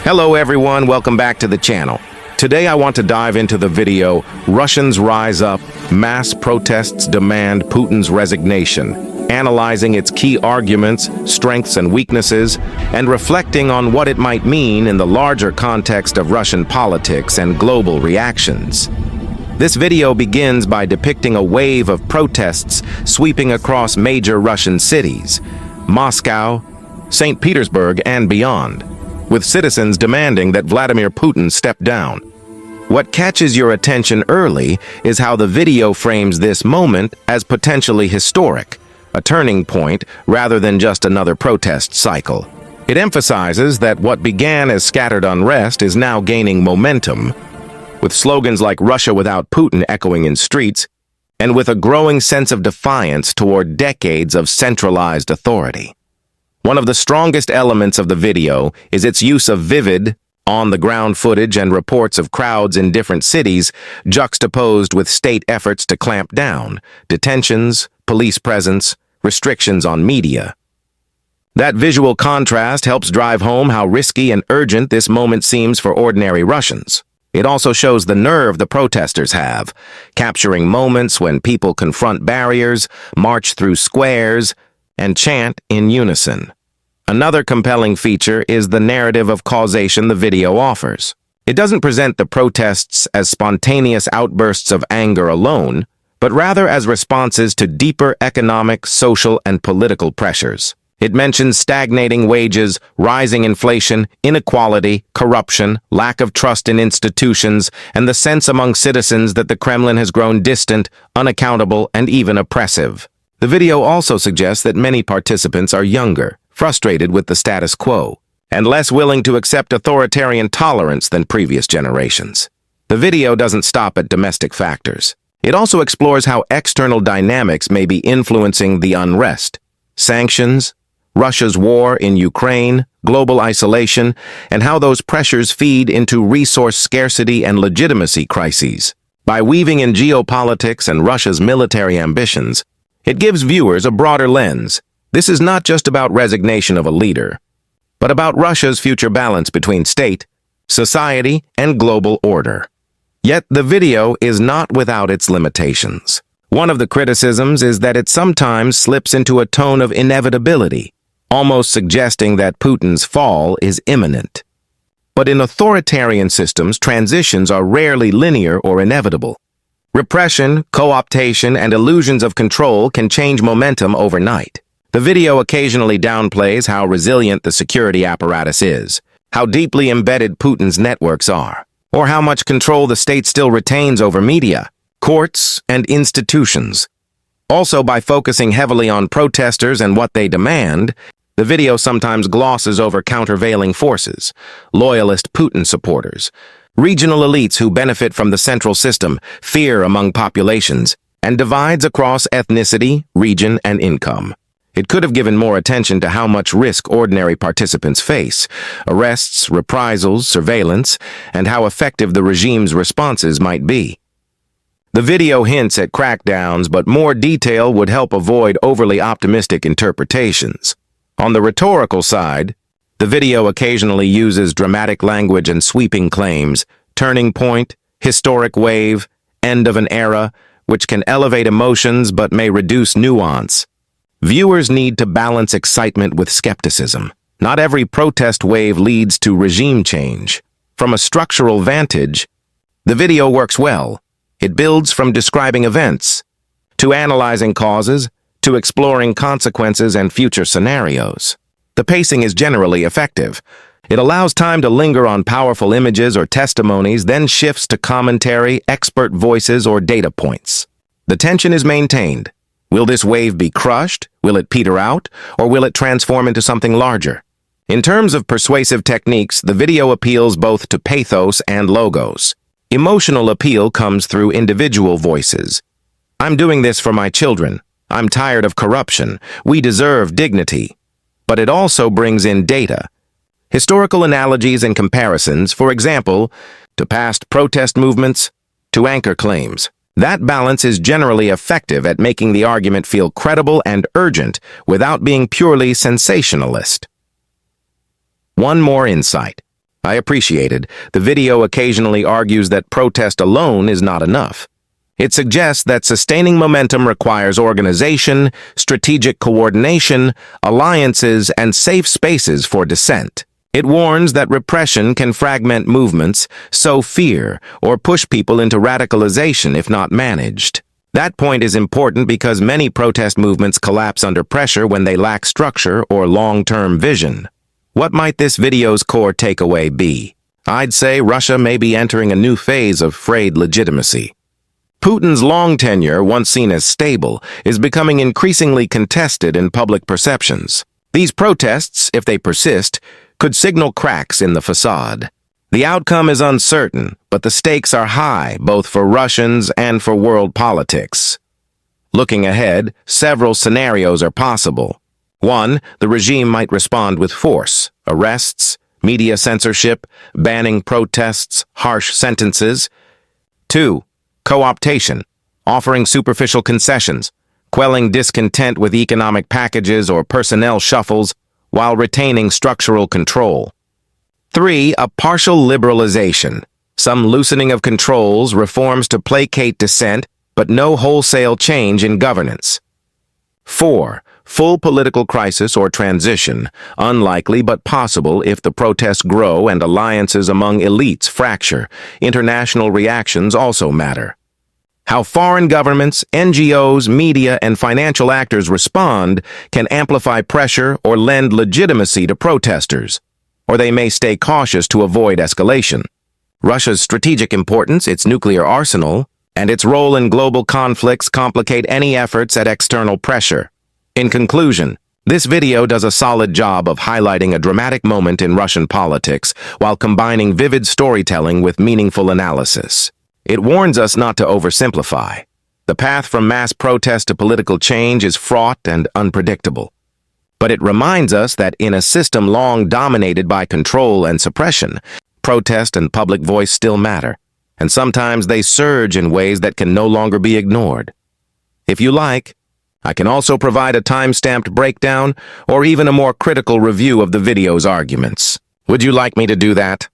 Hello everyone, welcome back to the channel. Today I want to dive into the video, Russians Rise Up, Mass Protests Demand Putin's Resignation, analyzing its key arguments, strengths and weaknesses, and reflecting on what it might mean in the larger context of Russian politics and global reactions. This video begins by depicting a wave of protests sweeping across major Russian cities, Moscow, St. Petersburg, and beyond, with citizens demanding that Vladimir Putin step down. What catches your attention early is how the video frames this moment as potentially historic, a turning point rather than just another protest cycle. It emphasizes that what began as scattered unrest is now gaining momentum, with slogans like Russia without Putin echoing in streets, and with a growing sense of defiance toward decades of centralized authority. One of the strongest elements of the video is its use of vivid, on-the-ground footage and reports of crowds in different cities juxtaposed with state efforts to clamp down, detentions, police presence, restrictions on media. That visual contrast helps drive home how risky and urgent this moment seems for ordinary Russians. It also shows the nerve the protesters have, capturing moments when people confront barriers, march through squares, and chant in unison. Another compelling feature is the narrative of causation the video offers. It doesn't present the protests as spontaneous outbursts of anger alone, but rather as responses to deeper economic, social, and political pressures. It mentions stagnating wages, rising inflation, inequality, corruption, lack of trust in institutions, and the sense among citizens that the Kremlin has grown distant, unaccountable, and even oppressive. The video also suggests that many participants are younger, frustrated with the status quo, and less willing to accept authoritarian tolerance than previous generations. The video doesn't stop at domestic factors. It also explores how external dynamics may be influencing the unrest: sanctions, Russia's war in Ukraine, global isolation, and how those pressures feed into resource scarcity and legitimacy crises. By weaving in geopolitics and Russia's military ambitions, it gives viewers a broader lens. This is not just about resignation of a leader, but about Russia's future balance between state, society, and global order. Yet the video is not without its limitations. One of the criticisms is that it sometimes slips into a tone of inevitability, almost suggesting that Putin's fall is imminent. But in authoritarian systems, transitions are rarely linear or inevitable. Repression, co-optation, and illusions of control can change momentum overnight. The video occasionally downplays how resilient the security apparatus is, how deeply embedded Putin's networks are, or how much control the state still retains over media, courts, and institutions. Also, by focusing heavily on protesters and what they demand, the video sometimes glosses over countervailing forces, loyalist Putin supporters, regional elites who benefit from the central system, fear among populations, and divides across ethnicity, region, and income. It could have given more attention to how much risk ordinary participants face, arrests, reprisals, surveillance, and how effective the regime's responses might be. The video hints at crackdowns, but more detail would help avoid overly optimistic interpretations. On the rhetorical side, the video occasionally uses dramatic language and sweeping claims, turning point, historic wave, end of an era, which can elevate emotions but may reduce nuance. Viewers need to balance excitement with skepticism. Not every protest wave leads to regime change. From a structural vantage, the video works well. It builds from describing events, to analyzing causes, to exploring consequences and future scenarios. The pacing is generally effective. It allows time to linger on powerful images or testimonies, then shifts to commentary, expert voices, or data points. The tension is maintained. Will this wave be crushed? Will it peter out? Or will it transform into something larger? In terms of persuasive techniques, the video appeals both to pathos and logos. Emotional appeal comes through individual voices. I'm doing this for my children. I'm tired of corruption. We deserve dignity. But it also brings in data. Historical analogies and comparisons, for example, to past protest movements, to anchor claims. That balance is generally effective at making the argument feel credible and urgent without being purely sensationalist. One more insight. I appreciated. The video occasionally argues that protest alone is not enough. It suggests that sustaining momentum requires organization, strategic coordination, alliances, and safe spaces for dissent. It warns that repression can fragment movements, sow fear, or push people into radicalization if not managed. That point is important because many protest movements collapse under pressure when they lack structure or long-term vision. What might this video's core takeaway be? I'd say Russia may be entering a new phase of frayed legitimacy. Putin's long tenure, once seen as stable, is becoming increasingly contested in public perceptions. These protests, if they persist, could signal cracks in the facade. The outcome is uncertain, but the stakes are high, both for Russians and for world politics. Looking ahead, several scenarios are possible. 1. The regime might respond with force, arrests, media censorship, banning protests, harsh sentences. 2. Co-optation, offering superficial concessions, quelling discontent with economic packages or personnel shuffles while retaining structural control. 3. A partial liberalization, some loosening of controls, reforms to placate dissent, but no wholesale change in governance. 4. Full political crisis or transition, unlikely but possible if the protests grow and alliances among elites fracture. International reactions also matter. How foreign governments, NGOs, media, and financial actors respond can amplify pressure or lend legitimacy to protesters, or they may stay cautious to avoid escalation. Russia's strategic importance, its nuclear arsenal, and its role in global conflicts complicate any efforts at external pressure. In conclusion, this video does a solid job of highlighting a dramatic moment in Russian politics while combining vivid storytelling with meaningful analysis. It warns us not to oversimplify. The path from mass protest to political change is fraught and unpredictable. But it reminds us that in a system long dominated by control and suppression, protest and public voice still matter, and sometimes they surge in ways that can no longer be ignored. If you like, I can also provide a time-stamped breakdown or even a more critical review of the video's arguments. Would you like me to do that?